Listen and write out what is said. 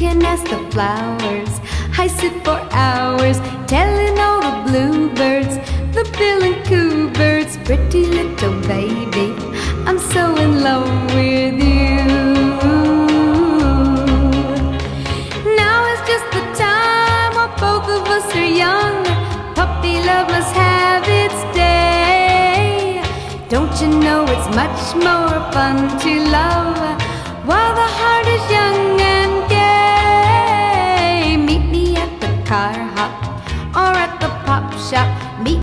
can ask the flowers. I sit for hours telling all the bluebirds, the bill and coo birds, pretty little baby, I'm so in love with you. Now is just the time while both of us are young. Puppy love must have its day. Don't you know it's much more fun to love while the heart is young and gay? Meet me at the car hop or